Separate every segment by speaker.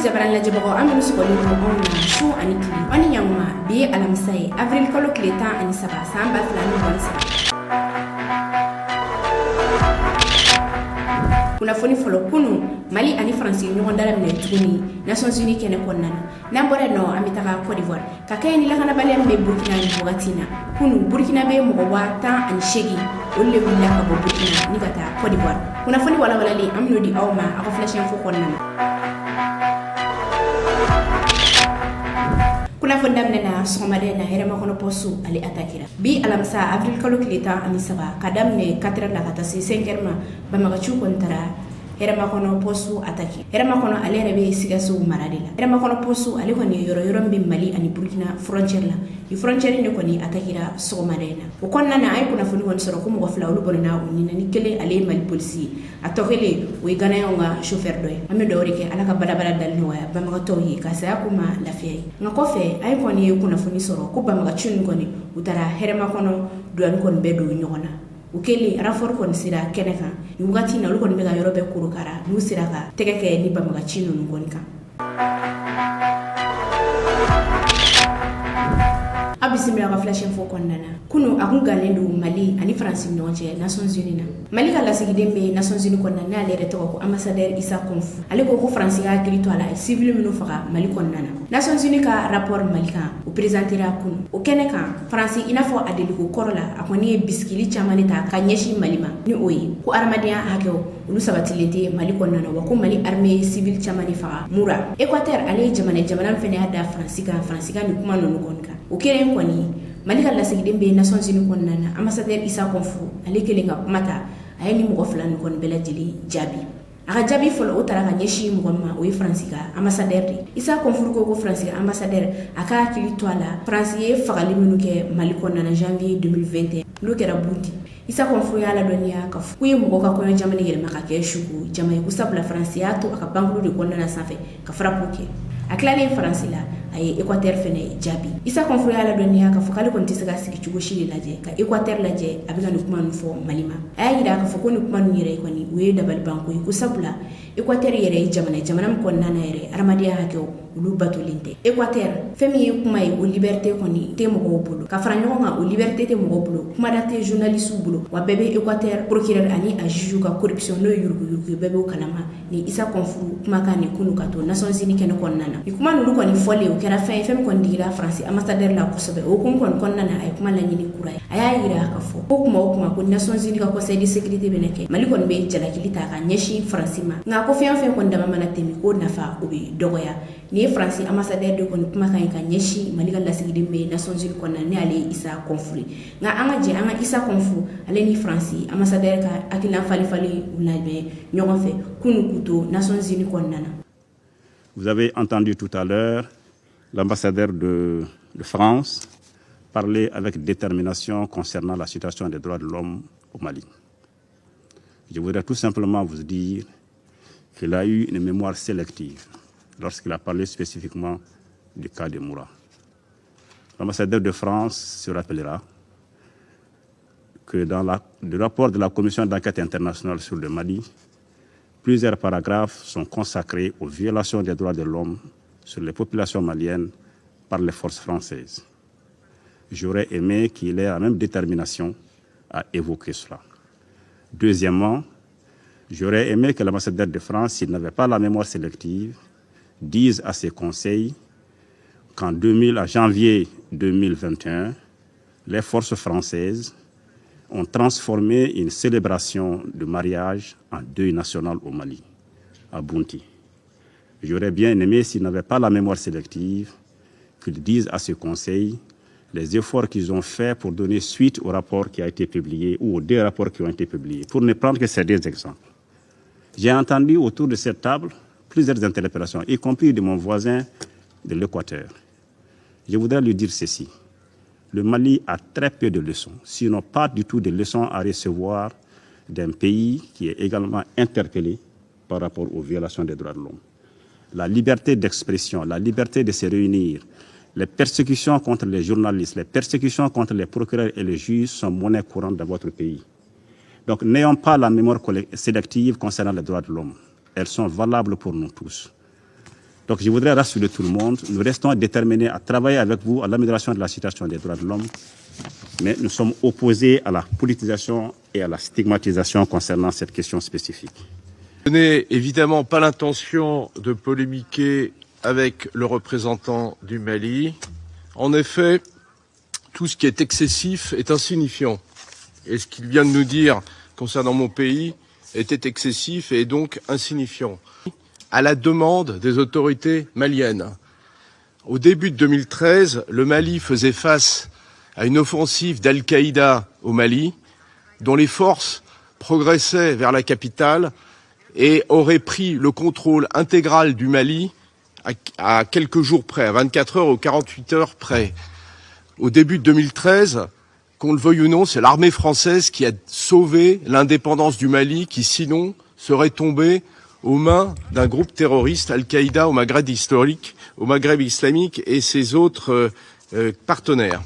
Speaker 1: jabaran la jabako aminu sokoli no on na shu ani kili oni nyama bi alamsay avril kolo kleta ani saba samba flani bonsa kuna foni folo kunu Mali ani France ñogon dara mine tuguni Nations Unies kene konnana nambore no amitaka Côte d'Ivoire kakay ni la kana balem be Burkina ni bogatina kunu Burkina be mo wata an shegi olle willa ka Burkina ni kata Côte d'Ivoire kuna foni wala wala li amno di awma ako flashen fo konnana kuna fondam nena somade na herema kono posu ali atakira bi alamsa avril kalo kilita ani saba kadam ne 4 la kata 5 ma bamaga chu kontara herema kono posu ataki herema kono ale rebe sigasu maradila herema kono posu ale koni yoro mbi Mali ani Burkina frontière la i frontière ne koni atakira somade na o konna na ay kuna foni won soro ko mo fla ulu bonina ni ni kele ale Mali police atokele we gana yonga chauffeur doy ame dori ke alaka badabada dal no ya bamaga toyi ka sa kuma lafiya ngakofe ay koni kuna foni soro ko bamaga chun koni utara herema kono duan kon bedo nyona ukeli rafor kon sira keneka yugati na lukon mega yorobe kurukara nu sira ka tegeke ni bamaga chinu ngonika abisimila ka flash info konnana kunu akungalendu Mali ani France nyonje Nations Unies na Mali ka lasigidembe Nations Unies konnana ale reto ko ambassadeur Issa Konfu ale ko France ya grito ala civil minu faka Mali konnana Nations Unies ka rapport Mali ka o présentera kunu o keneka France ina fo adeliko korola akoni biskili chamani ta kanyeshi Malima ni oyi ko armadia hakeo ulu sabatilete Mali konnana wa ko Mali armée civil chamani faka mura Equateur ale jamana fene ada France ka ni kuma nonu konka o keren kwani Mali ka lasigidembe Nations Unies konnana ambassadeur Issa Konfu ale kelenga mata ayeni mo goflan kon bela jeli jabi aga jabi folo utara ka nyeshi mo ma o France ka ambassadeur de Issa Konfu ko France ka ambassadeur aka kili toala France ye fagali minu ke Mali konnana janvier 2021 lo kera bundi Issa Konfu ya la donia ka fuye mo ka koyo jamani yele maka ke shuku jamai ku sabla France ya to aka bangulu de konnana safe ka frapuke aklale France la ay Equateur fene jabi Issa Konfu ya la donia ka fukali kon tisga sigi chugo shiri laje ka Equateur laje abiga no kuma fo Malima ay ida ka fukoni kuma nyire ko ni we dabal banko ku sabula Equateur yere jamana ko nana yere armadia hakeo ulu batulinte Equateur femi kuma o liberté ko ni te mo ko bulu ka franyo nga o liberté te mo ko bulu kuma date journaliste bulu wa bebe Equateur procureur ani a juju ka corruption no yurgu bebe o kalama ni Issa Konfu kuma ka ni kunu ka to Nations Unies ken ko nana kuma no ko ni fole o kera fem kon dira France ambassadeur la ko sobe o kun kon nana ay kuma la nyini kuray aya ira ka fo o kuma ko Nations Unies ka conseil de sécurité beneke Mali kon be jala kilita ka nyeshi France ma nga ko fem kon dama mana temi ko nafa o be dogoya ni France ambassadeur de kon kuma ka nyeshi Mali ka lasigidembe Nations Unies kon nana ale Issa Konfu nga anga Issa Konfu ale ni France ambassadeur ka akila fali ulabe nyogofe kunu kuto Nations Unies kon nana.
Speaker 2: Vous avez entendu tout à l'heure l'ambassadeur de France parler avec détermination concernant la situation des droits de l'homme au Mali. Je voudrais tout simplement vous dire qu'il a eu une mémoire sélective lorsqu'il a parlé spécifiquement du cas de Moura. L'ambassadeur de France se rappellera que dans le rapport de la Commission d'enquête internationale sur le Mali, plusieurs paragraphes sont consacrés aux violations des droits de l'homme sur les populations maliennes par les forces françaises. J'aurais aimé qu'il ait la même détermination à évoquer cela. Deuxièmement, j'aurais aimé que l'ambassadeur de France, s'il n'avait pas la mémoire sélective, dise à ses conseils qu'en janvier 2021, les forces françaises ont transformé une célébration de mariage en deuil national au Mali, à Bounti. J'aurais bien aimé, s'il n'avait pas la mémoire sélective, qu'ils disent à ce conseil les efforts qu'ils ont faits pour donner suite au rapport qui a été publié ou aux 2 rapports qui ont été publiés, pour ne prendre que ces 2 exemples. J'ai entendu autour de cette table plusieurs interpellations, y compris de mon voisin de l'Équateur. Je voudrais lui dire ceci. Le Mali a très peu de leçons, sinon pas du tout de leçons à recevoir d'un pays qui est également interpellé par rapport aux violations des droits de l'homme. La liberté d'expression, la liberté de se réunir, les persécutions contre les journalistes, les persécutions contre les procureurs et les juges sont monnaie courante dans votre pays. Donc n'ayons pas la mémoire sélective concernant les droits de l'homme. Elles sont valables pour nous tous. Donc je voudrais rassurer tout le monde, nous restons déterminés à travailler avec vous à l'amélioration de la situation des droits de l'homme, mais nous sommes opposés à la politisation et à la stigmatisation concernant cette question spécifique.
Speaker 3: Je n'ai évidemment pas l'intention de polémiquer avec le représentant du Mali. En effet, tout ce qui est excessif est insignifiant. Et ce qu'il vient de nous dire concernant mon pays était excessif et donc insignifiant. À la demande des autorités maliennes. Au début de 2013, le Mali faisait face à une offensive d'Al-Qaïda au Mali, dont les forces progressaient vers la capitale et auraient pris le contrôle intégral du Mali à quelques jours près, à 24 heures ou 48 heures près. Au début de 2013, qu'on le veuille ou non, c'est l'armée française qui a sauvé l'indépendance du Mali, qui sinon serait tombée aux mains d'un groupe terroriste Al-Qaïda au Maghreb islamique et ses autres partenaires.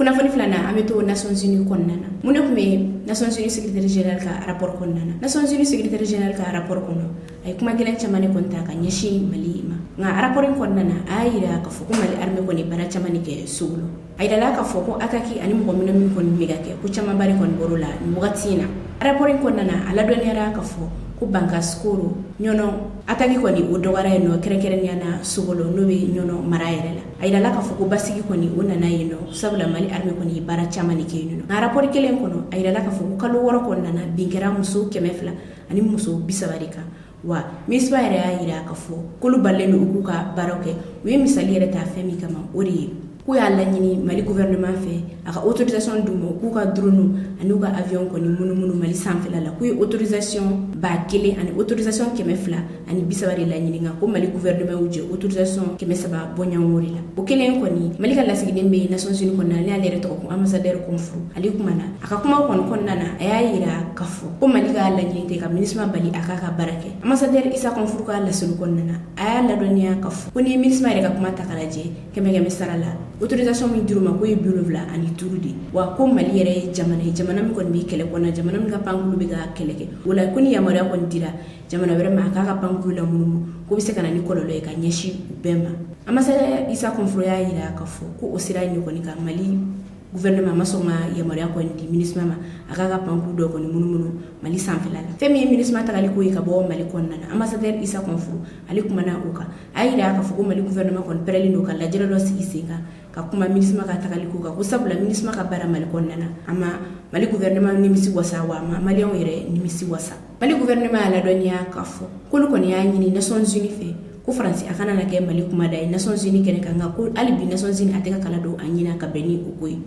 Speaker 1: kunnafoni filana an bɛ to Nations Unies kɔnɔna na mun de tun bɛ Nations Unies secrétaire général ka rapport kɔnɔna na Nations Unies secrétaire général ka rapport kɔnɔ a ye kuma gɛlɛn caman de kɔni ta ka ɲɛsin Mali ma nka rapport in kɔnɔna na a y'a yira k'a fɔ ko Mali armée kɔni baara caman de kɛ Sogolo a yirala k'a fɔ ko attaque ani mɔgɔ minɛ min kɔni bɛ ka kɛ ko camanba de kɔni bɔr'o la nin wagati in na rapport in kɔnɔna na a ladɔnniyara k'a fɔ ko Bankaskoro ɲɔnɔ attaque kɔni o dɔgɔyara yen nɔ kɛrɛnkɛrɛnnenya na Sogolo n'o bɛ ɲɔnɔ mara yɛrɛ la a yirala k'a fɔ ko basigi kɔni o nana yen nɔ sabula Mali armée kɔni ye baara caman de kɛ yen nɔ nka rapport kelen kɔnɔ a yirala k'a fɔ ko kalo 6 kɔnɔna na bin kɛra muso 200 ani muso 30 de kan wa MINUSMA yɛrɛ y'a yira k'a fɔ k'olu balilen don u k'u ka baaraw kɛ u ye misali yɛrɛ ta fɛn min kama o de ye k'u y'a laɲini Mali gouvernement fɛ a ka autorisation d'u ma k'u ka drone ani u ka avion kɔni munumunu Mali sanfɛla la k'u ye autorisation 1000 ani autorisation 200 ani 30 de laɲini nka ko Mali gouvernement y'u jɛ autorisation 300 bɔɲango de la o kelen kɔni Mali ka lasigiden bɛ Nations Unies kɔnɔna na ale yɛrɛ tɔgɔ ko ambassadeur Konfuru ale kumana a ka kuma kɔnɔna na a y'a yira k'a fɔ ko Mali ka laɲini tɛ ka MINUSMA bali a k'a ka baara kɛ ambassadeur Isa Konfuru ka laseli kɔnɔna na a y'a ladɔnniya k'a fɔ ko ni MINUSMA yɛrɛ ka kuma ta k'a lajɛ 100 sara la autorisation min dir'u ma ko ye 75 de wa ko Mali yɛrɛ ye jamana min kɔni bɛ kɛlɛ kɔnɔ jamana min ka pankulu bɛ ka kɛlɛ kɛ o la ko ni yamaruya kɔni dira jamana wɛrɛ ma a k'a ka pankulu la munumunu ko bɛ se ka na ni kɔlɔlɔ ye ka ɲɛsin u bɛɛ ma ambassadeur Isa Konfuru y'a yira k'a fɔ ko o sira in kɔni ka Mali gouvernement ma sɔn ka yamaruya kɔni di MINUSMA ma a k'a ka pankulu dɔ kɔni munumunu Mali sanfɛla la fɛn min ye MINUSMA tagali ko ye ka bɔ Mali kɔnɔna na ambassadeur Isa Konfuru ale kumana o kan a yira k'a fɔ ko Mali gouvernement kɔni pɛrɛlen don ka lajɛrɛ dɔ sigi sen kan ka kuma MINUSMA ka tagali ko kan ko sabula MINUSMA ka baara Mali kɔnɔna na a ma Mali gouvernement nimisi wasa wa a ma maliyɛnw yɛrɛ nimisi wasa Mali gouvernement y'a ladɔnniya k'a fɔ k'olu kɔni y'a ɲini Nations Unies fɛ ko Faransi a kana na kɛ Mali kumada ye Nations Unies kɛnɛ kan nka ko hali bi Nations Unies a tɛ ka kala don a ɲina ka bɛn ni o ko ye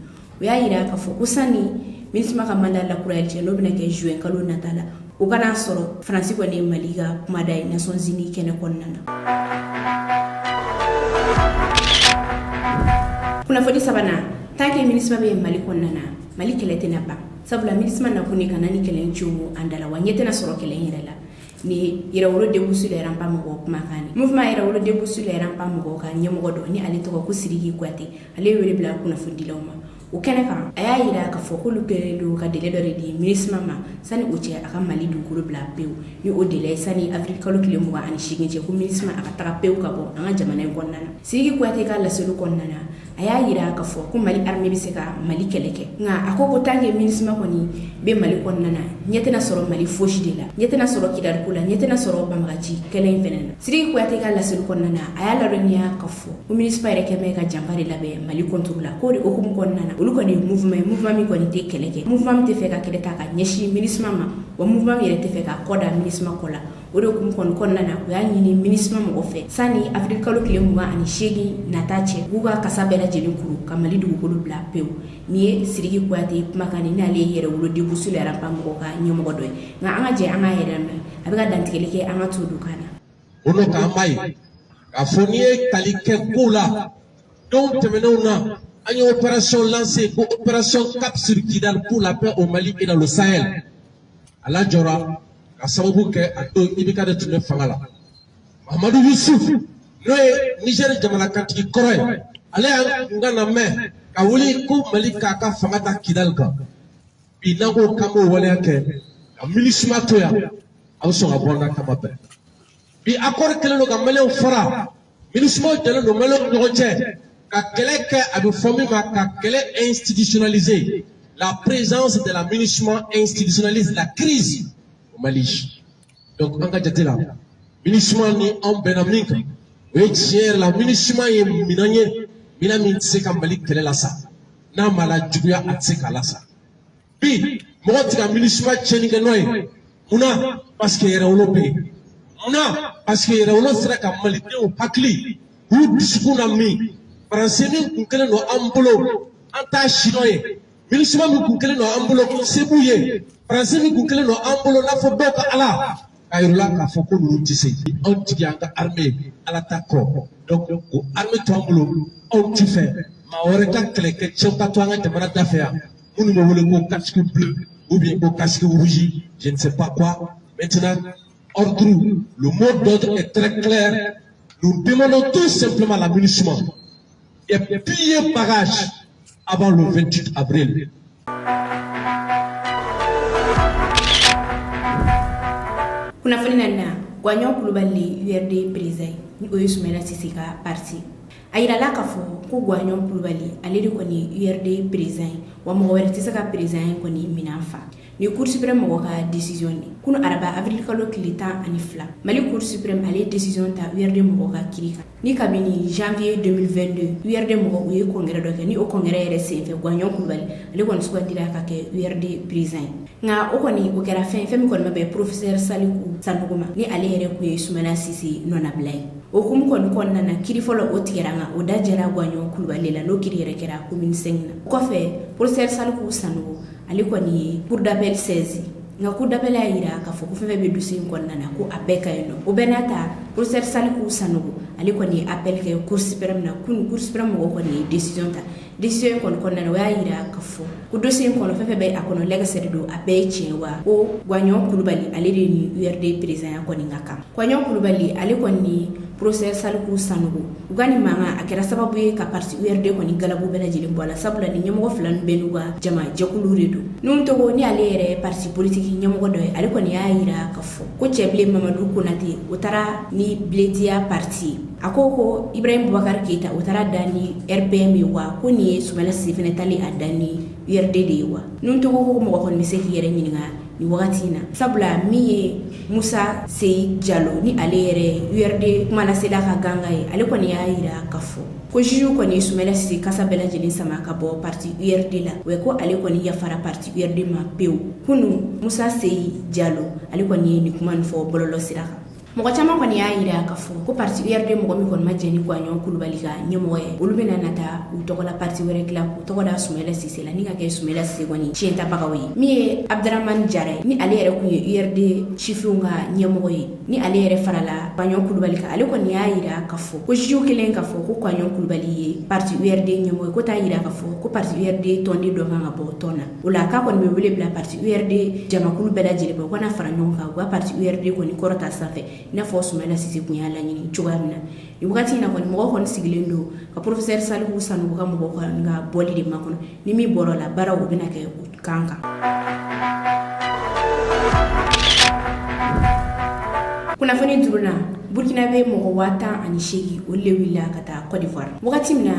Speaker 1: o y'a yira k'a fɔ ko sani MINUSMA ka mandat lakurayali cɛ n'o bɛna kɛ juin kalo nata la o kana sɔrɔ Faransi kɔni ye Mali ka kumada ye Nations Unies kɛnɛ kɔnɔna na kunnafoni sabanan tant que MINUSMA bɛ Mali kɔnɔna na Mali kɛlɛ tɛna ban sabula MINUSMA nakun ye ka na ni kɛlɛ in cogo an dala wa ɲɛ tɛna sɔrɔ kɛlɛ in yɛrɛ la ni yɛrɛwolo debusu la yɛrɛ mɔgɔw kumakan ni mouvement yɛrɛwolo debusu la yɛrɛ mɔgɔw ka ɲɛmɔgɔ dɔ ni ale tɔgɔ ko Sidiki Kuyate ale ye wele bila kunnafonidilaw ma o kɛnɛ kan a y'a yira k'a fɔ k'olu kɛlen don ka délai dɔ de di MINUSMA ma sani o cɛ a ka Mali dugukolo bila pewu ni o délai sani avril kalo tile 28 cɛ ko MINUSMA a ka taga pewu ka bɔ an ka jamana in kɔnɔna na Sidiki Kuyate ka laseli kɔnɔna na a y'a yira k'a fɔ ko Mali armée bɛ se ka Mali kɛlɛ kɛ nka a ko tant que MINUSMA kɔni bɛ Mali kɔnɔna na ɲɛ tɛna sɔrɔ Mali fosi de la ɲɛ tɛna sɔrɔ Kidali ko la ɲɛ tɛna sɔrɔ Banbagaci kɛlɛ in fɛnɛ na Sidiki Kuyate ka laseli kɔnɔna na a y'a ladɔnniya k'a fɔ ko MINUSMA yɛrɛ kɛ bɛ ka janfa de labɛn Mali contour la k'o de hukumu kɔnɔna na olu kɔni ye mouvement min kɔni tɛ kɛlɛ kɛ mouvement min tɛ fɛ ka kɛlɛ ta ka ɲɛsin MINUSMA ma wa mouvement min yɛrɛ tɛ fɛ ka kɔ da MINUSMA kɔ la o de hukumu kɔni kɔnɔna na o y'a ɲini MINUSMA mɔgɔ fɛ sani avril kalo tile 28 nata cɛ k'u ka kasa bɛɛ lajɛlen kuru ka Mali dugukolo bila pewu ni ye Sidiki Kuyate kumakan ni n'ale ye yɛrɛwolo debusu la yɛrɛ mɔgɔw ka ɲɛmɔgɔ dɔ ye nka an ka jɛ an ka yɛrɛ mɛn a bɛ ka dantigɛli kɛ an ka to du kan na
Speaker 4: o n'o k'an ba ye k'a fɔ n'i ye tali kɛ ko la don tɛmɛnenw na an ye opération lancée ko opération Cap sur Kidal pour la paix au Mali et dans le Sahel a lajɔra ka sababu kɛ a don IBK de tun bɛ fanga la Mahamadu Yusuf n'o ye Niger jamanakantigi kɔrɔ ye ale y'an ka na mɛn ka wuli ko Mali k'a ka fanga ta Kidal kan bi n'an ko k'an b'o waleya kɛ ka MINUSMA to yan aw sɔn ka bɔ n na kama bɛɛ bi accord kɛlen don ka maliyɛnw fara MINUSMA jɛlen don maliyɛnw ni ɲɔgɔn cɛ ka kɛlɛ kɛ a bɛ fɔ min ma ka kɛlɛ institutionnaliser la présence de la MINUSMA institutionnalise la crise au Mali donc an ka jate la MINUSMA ni anw bɛnna min kan o ye tiɲɛ yɛrɛ la MINUSMA ye minɛn ye minɛn min tɛ se ka Mali kɛlɛ lasa n'a ma lajuguya a tɛ se k'a lasa bi mɔgɔ tɛ ka MINUSMA tiɲɛni kɛ n'o ye munna parce que yɛrɛwolo bɛ yen munna parce que yɛrɛwolo sera ka malidenw hakili k'u dusukun na min faransi min kun kɛlen don an bolo an t'a si n'o ye MINUSMA min kun kɛlen don an bolo ko se b'u ye faransi min kun kɛlen don an bolo n'a fɔ dɔw ka ala k'a yir'u la k'a fɔ ko ninnu tɛ se anw jigi an ka armée ala ta kɔ donc o armée to an bolo anw ti fɛ maa wɛrɛ ka kɛlɛkɛcɛw ka to an ka jamana da fɛ yan minnu bɛ wele ko casque bleu ou bien ko casque rouge je ne sais pas quoi maintenant ordre le mot d'ordre est très clair nous demandons tout simplement à la MINUSMA et piller bagage avant le 28 avril.
Speaker 1: Kunnafoni na Gwanyo Kulubali URD président ni oyo Soumaïla Cissé ka parti a yirala k'a fɔ ko Gwanyo Kulubali ale de kɔni URD président wa mɔgɔ wɛrɛ tɛ se ka président kɔni minɛn fa ni Cour suprême mɔgɔ ka décision ni kunu araba avril kalo tile 12 Mali Cour suprême ale décision ta URD mɔgɔ ka kiri kan ni kabini janvier 2022 URD mɔgɔ u ye congrès dɔ kɛ ni o congrès yɛrɛ senfɛ Gwanyo Kulubali ale kɔni sugandira ka kɛ URD président nga o kɔni o kɛra fɛn min kɔni ma bɛ professeur Saliku Sanogo ma ni ale yɛrɛ kun ye Soumaïla Cissé nɔnabila ye o kumu kɔni kɔnɔna na kiri fɔlɔ o tigɛra nga o da jɛra Gwanyo Kulubali la n'o kiri yɛrɛ kɛra commune 5 na kɔfɛ professeur Saliku Sanogo ale kɔni ye cour d'appel 16 nga cour d'appel y'a yira k'a fɔ ko fɛn bɛ dossier in kɔnɔna na ko a bɛɛ ka ɲi nɔ o bɛɛ n'a ta professeur Saliku Sanogo ale kɔni ye appel kɛ cour suprême na kunu cour suprême mɔgɔ kɔni ye décision ta décision in kɔni kɔnɔna na o y'a yira k'a fɔ ko dossier in kɔnɔ fɛn bɛ a kɔnɔ lɛgɛsɛri don a bɛɛ ye tiɲɛ wa ko Gwanyo Kulubali ale de ni URD président kɔni ka kan Gwanyo Kulubali ale kɔni ni professeur Saliku Sanogo u ka nin mankan a kɛra sababu ye ka parti URD kɔni galabu bɛɛ lajɛlen bɔ a la sabula ni ɲɛmɔgɔ fila ninnu bɛɛ n'u ka jama jɛkulu de don n'u togo ni ale yɛrɛ parti politique ɲɛmɔgɔ dɔ ye ale kɔni y'a yira k'a fɔ ko cɛbilen Mamadu Konate o taara ni Biletia parti a ko Ibrahim Boubacar Keita o taara da ni RPM ye wa ko nin ye Soumaïla Cissé fɛnɛ tali a da ni URD de ye wa n'u togo ko mɔgɔ kɔni bɛ se k'i yɛrɛ ɲininka ni wagati na sabula min ye Musa Seyi Diallo ni ale yɛrɛ URD kuma lasela ka ganga ye ale kɔni y'a yira k'a fɔ ko juge kɔni ye Soumaïla Cissé kasa bɛɛ lajɛlen sama ka bɔ parti URD la o ye ko ale kɔni yafara parti URD ma pewu kunu Musa Seyi Diallo ale kɔni ye nin kuma nin fɔ bɔlɔlɔ sira kan mɔgɔ caman kɔni y'a yira k'a fɔ ko parti URD mɔgɔ min kɔni ma jɛ ni Gwanyo Kulubali ka ɲɛmɔgɔ ye olu bɛna nata u tɔgɔ la parti wɛrɛ dilan k'u tɔgɔ da Soumaïla Cissé la ni ka kɛ Soumaïla Cissé kɔni tiɲɛtabagaw ye min ye Abdraman Jara ni ale yɛrɛ kun ye URD chifinw ka ɲɛmɔgɔ ye ni ale yɛrɛ farala Gwanyo Kulubali kan ale kɔni y'a yira k'a fɔ ko juge kelen k'a fɔ ko Gwanyo Kulubali ye parti URD ɲɛmɔgɔ ye ko t'a yira k'a fɔ ko parti URD tɔnden dɔ kan ka bɔ tɔn na o la k'a kɔni bɛ wele bila parti URD jamakulu bɛɛ lajɛlen u kana fara ɲɔgɔn kan u ka parti URD kɔni kɔrɔta sanfɛ i n'a fɔ Soumaïla Cissé kun y'a laɲini cogoya min na ni wagati in na kɔni mɔgɔ kɔni sigilen don ka professeur Saliku Sanogo ka mɔgɔ kɔni ka bɔli de ma kɔnɔ ni min bɔra la baara o bɛna kɛ kan kan kunnafoni duruna Burkina bɛ mɔgɔ 18 o le wulila ka taa Côte d'Ivoire wagati min na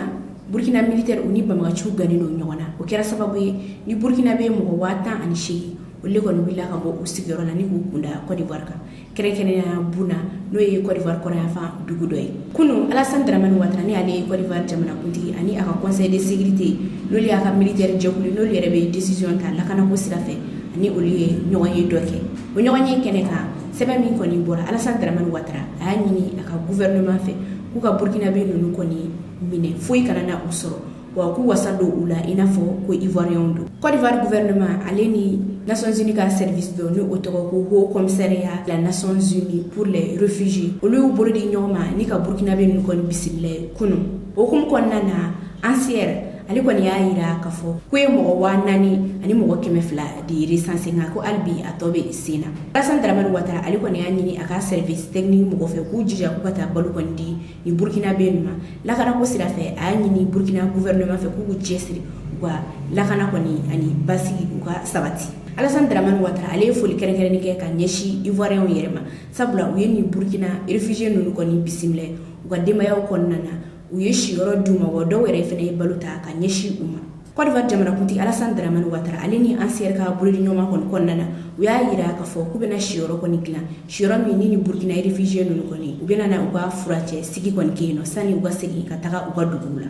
Speaker 1: Burkina militaire u ni banbagaciw gannen don ɲɔgɔn na o kɛra sababu ye ni Burkina bɛ mɔgɔ 18 o le kɔni wulila ka bɔ u sigiyɔrɔ la ni k'u kunda Côte d'Ivoire kan kɛrɛnkɛrɛnnenya Buna n'o ye Côte d'Ivoire kɔnɔyanfan dugu dɔ ye kunu Alassane Dramane Ouattara ni ale ye Côte d'Ivoire jamanakuntigi ani a ka conseil de sécurité n'olu y'a ka militaire jɛkulu n'olu yɛrɛ bɛ décision ta lakanako sira fɛ ani olu ye ɲɔgɔn ye dɔ kɛ o ɲɔgɔn ye kɛnɛ kan sɛbɛn min kɔni bɔra Alassane Dramane Ouattara a y'a ɲini a ka gouvernement fɛ k'u ka Burkinabé ninnu kɔni minɛ foyi kana na u sɔrɔ wa k'u wasa don u la i n'a fɔ ko Ivoiriens don Côte d'Ivoire gouvernement ale ni Nations Unies ka service dɔ ni o tɔgɔ ko Haut Commissariat de la Nations Unies pour les réfugiés olu y'u bolo di ɲɔgɔn ma ni ka Burkinabé ninnu kɔni bisimila ye kunu o hukumu kɔnɔna na ANCR ale kɔni y'a yira k'a fɔ ko ye mɔgɔ 4,000 ani mɔgɔ 200 de recensé nka ko hali bi a tɔ bɛ sen na Alassane Dramane Ouattara ale kɔni y'a ɲini a ka service technique mɔgɔ fɛ k'u jija k'u ka taa balo kɔni di ni Burkinabé ninnu ma lakanako sira fɛ a y'a ɲini Burkina gouvernement fɛ k'u cɛsiri u ka lakana kɔni ani basigi u ka sabati Alassane Dramane Ouattara ale foli kɛrɛnkɛrɛnni kɛ ka ɲɛsi ivoirien yɛrɛ ma sabula u ye ni Burkina réfugié nunu kɔni bisimila u ka denbayaw kɔnɔna na u ye siyɔrɔ d'u ma wa dɔw yɛrɛ fɛnɛ ye balo ta ka ɲɛsi u ma. Côte d'Ivoire jamanakuntigi Alassane Dramane Ouattara ale ni ACR ka bolodi ɲɔgɔnma kɔni kɔnɔna na u y'a yira k'a fɔ k'u bɛna siyɔrɔ kɔni dilan siyɔrɔ min ni Burkina réfugié nunu kɔni u bɛna na u ka furacɛ sigi kɔni kɛ yen nɔ sani u ka segin ka taga u ka duguw la.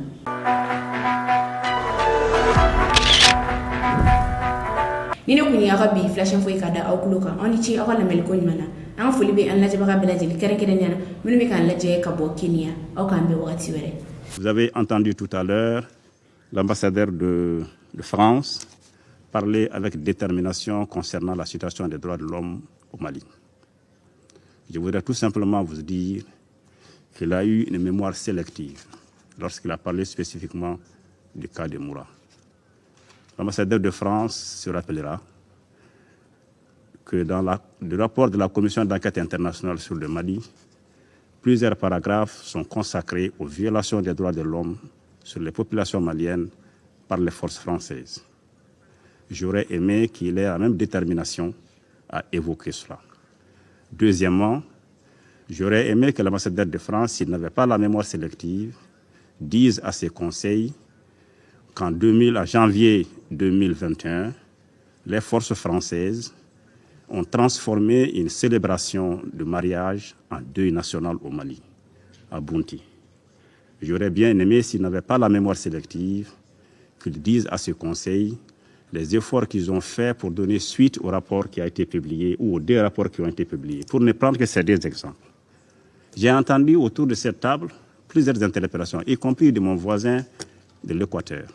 Speaker 1: Ni ne kun y'aw ka bi flash info ye ka da aw kulo kan aw ni ci aw ka lamɛliko ɲuman na an ka foli bɛ an lajɛbaga bɛɛ lajɛlen kɛrɛnkɛrɛnnenya na minnu bɛ k'an lajɛ ka bɔ Kenya aw k'an bɛn wagati wɛrɛ.
Speaker 2: Vous avez entendu tout à l'heure l'ambassadeur de France parler avec détermination concernant la situation des droits de l'homme au Mali. Je voudrais tout simplement vous dire qu'il a eu une mémoire sélective lorsqu'il a parlé spécifiquement du cas de Moura. L'ambassadeur de France se rappellera que dans le rapport de la Commission d'enquête internationale sur le Mali, plusieurs paragraphes sont consacrés aux violations des droits de l'homme sur les populations maliennes par les forces françaises. J'aurais aimé qu'il ait la même détermination à évoquer cela. Deuxièmement, j'aurais aimé que l'ambassadeur de France, s'il n'avait pas la mémoire sélective, dise à ses conseils qu'en janvier 2021, les forces françaises ont transformé une célébration de mariage en deuil national au Mali, à Bounti. J'aurais bien aimé, s'il n'avait pas la mémoire sélective, qu'ils disent à ce conseil les efforts qu'ils ont faits pour donner suite au rapport qui a été publié ou aux deux rapports qui ont été publiés, pour ne prendre que ces deux exemples. J'ai entendu autour de cette table plusieurs interpellations, y compris de mon voisin de l'Équateur.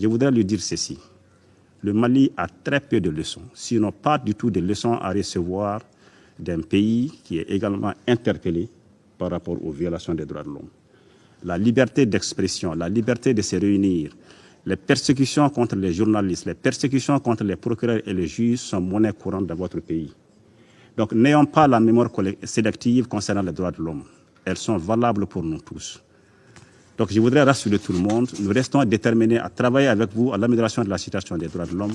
Speaker 2: Je voudrais lui dire ceci. Le Mali a très peu de leçons, sinon pas du tout de leçons à recevoir d'un pays qui est également interpellé par rapport aux violations des droits de l'homme. La liberté d'expression, la liberté de se réunir, les persécutions contre les journalistes, les persécutions contre les procureurs et les juges sont monnaie courante dans votre pays. Donc n'ayons pas la mémoire sélective concernant les droits de l'homme. Elles sont valables pour nous tous. Donc je voudrais rassurer tout le monde, nous restons déterminés à travailler avec vous à l'amélioration de la situation des droits de l'homme,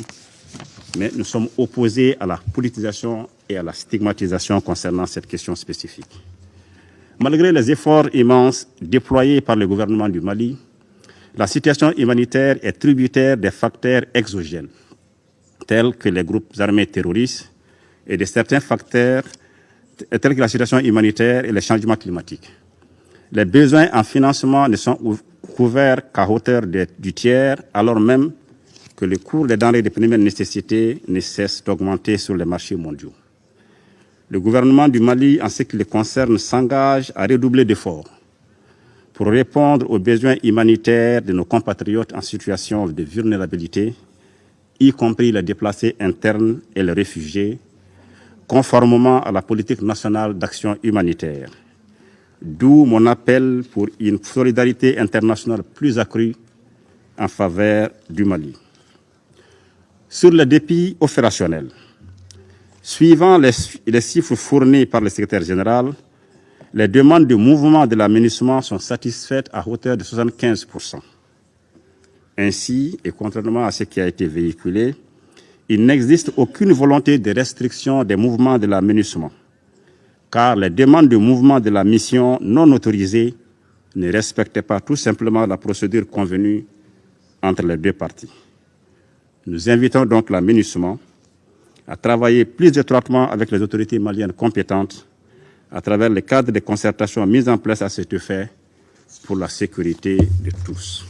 Speaker 2: mais nous sommes opposés à la politisation et à la stigmatisation concernant cette question spécifique. Malgré les efforts immenses déployés par le gouvernement du Mali, la situation humanitaire est tributaire des facteurs exogènes, tels que les groupes armés terroristes et de certains facteurs tels que la situation humanitaire et les changements climatiques. Les besoins en financement ne sont couverts qu'à hauteur du tiers, alors même que le cours des denrées de première nécessité ne cesse d'augmenter sur les marchés mondiaux. Le gouvernement du Mali, en ce qui le concerne, s'engage à redoubler d'efforts pour répondre aux besoins humanitaires de nos compatriotes en situation de vulnérabilité, y compris les déplacés internes et les réfugiés, conformément à la politique nationale d'action humanitaire. D'où mon appel pour une solidarité internationale plus accrue en faveur du Mali. Sur le défi opérationnel, suivant les chiffres fournis par le secrétaire général, les demandes de mouvement de l'aménagement sont satisfaites à hauteur de 75%. Ainsi, et contrairement à ce qui a été véhiculé, il n'existe aucune volonté de restriction des mouvements de l'aménagement, car les demandes de mouvement de la mission non autorisées ne respectaient pas tout simplement la procédure convenue entre les deux parties. Nous invitons donc la MINUSMA à travailler plus étroitement avec les autorités maliennes compétentes à travers le cadre de concertations mises en place à cet effet pour la sécurité de tous.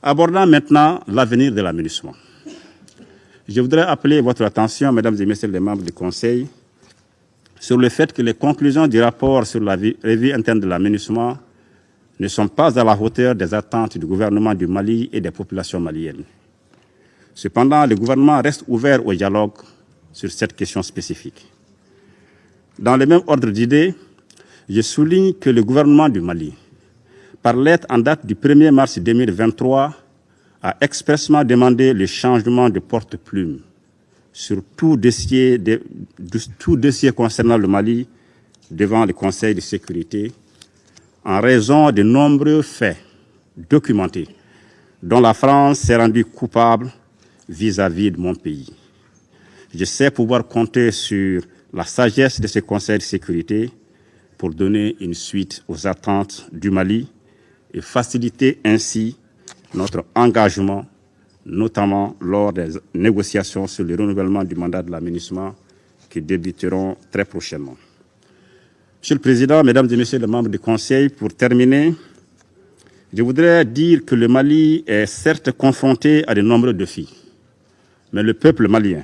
Speaker 2: Abordons maintenant l'avenir de la MINUSMA. Je voudrais appeler votre attention, mesdames et messieurs les membres du Conseil, sur le fait que les conclusions du rapport sur la revue interne de la MINUSMA ne sont pas à la hauteur des attentes du gouvernement du Mali et des populations maliennes. Cependant, le gouvernement reste ouvert au dialogue sur cette question spécifique. Dans le même ordre d'idées, je souligne que le gouvernement du Mali, par lettre en date du 1er mars 2023, a expressément demandé le changement de porte-plume sur tout dossier concernant le Mali devant le Conseil de sécurité en raison de nombreux faits documentés dont la France s'est rendue coupable vis-à-vis de mon pays. Je sais pouvoir compter sur la sagesse de ce Conseil de sécurité pour donner une suite aux attentes du Mali et faciliter ainsi notre engagement, notamment lors des négociations sur le renouvellement du mandat de la MINUSMA qui débuteront très prochainement. Monsieur le Président, Mesdames et Messieurs les membres du Conseil, pour terminer, je voudrais dire que le Mali est certes confronté à de nombreux défis, mais le peuple malien,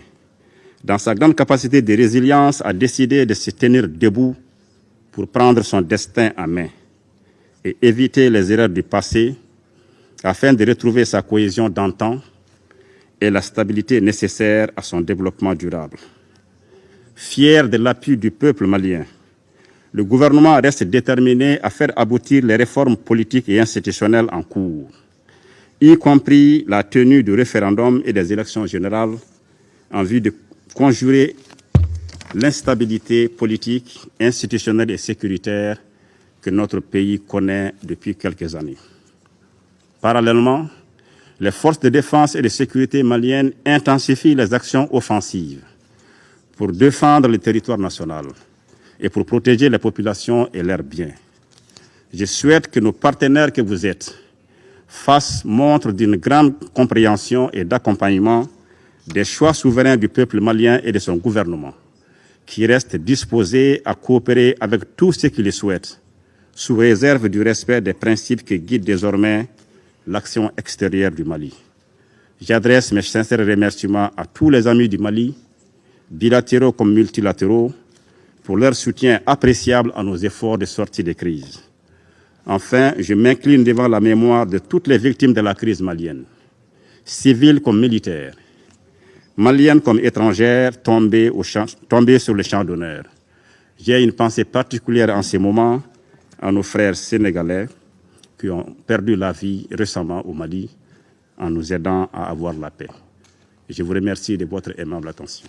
Speaker 2: dans sa grande capacité de résilience, a décidé de se tenir debout pour prendre son destin en main et éviter les erreurs du passé afin de retrouver sa cohésion d'antan et la stabilité nécessaire à son développement durable. Fier de l'appui du peuple malien, le gouvernement reste déterminé à faire aboutir les réformes politiques et institutionnelles en cours, y compris la tenue du référendum et des élections générales en vue de conjurer l'instabilité politique, institutionnelle et sécuritaire que notre pays connaît depuis quelques années. Parallèlement, les forces de défense et de sécurité maliennes intensifient les actions offensives pour défendre le territoire national et pour protéger les populations et leurs biens. Je souhaite que nos partenaires que vous êtes fassent montre d'une grande compréhension et d'accompagnement des choix souverains du peuple malien et de son gouvernement, qui reste disposé à coopérer avec tous ceux qui le souhaitent, sous réserve du respect des principes qui guident désormais l'action extérieure du Mali. J'adresse mes sincères remerciements à tous les amis du Mali, bilatéraux comme multilatéraux, pour leur soutien appréciable à nos efforts de sortie de crise. Enfin, je m'incline devant la mémoire de toutes les victimes de la crise malienne, civiles comme militaires, maliennes comme étrangères, tombées sur le champ d'honneur. J'ai une pensée particulière en ces moments à nos frères sénégalais qui ont perdu la vie récemment au Mali en nous aidant à avoir la paix. Je vous remercie de votre aimable attention.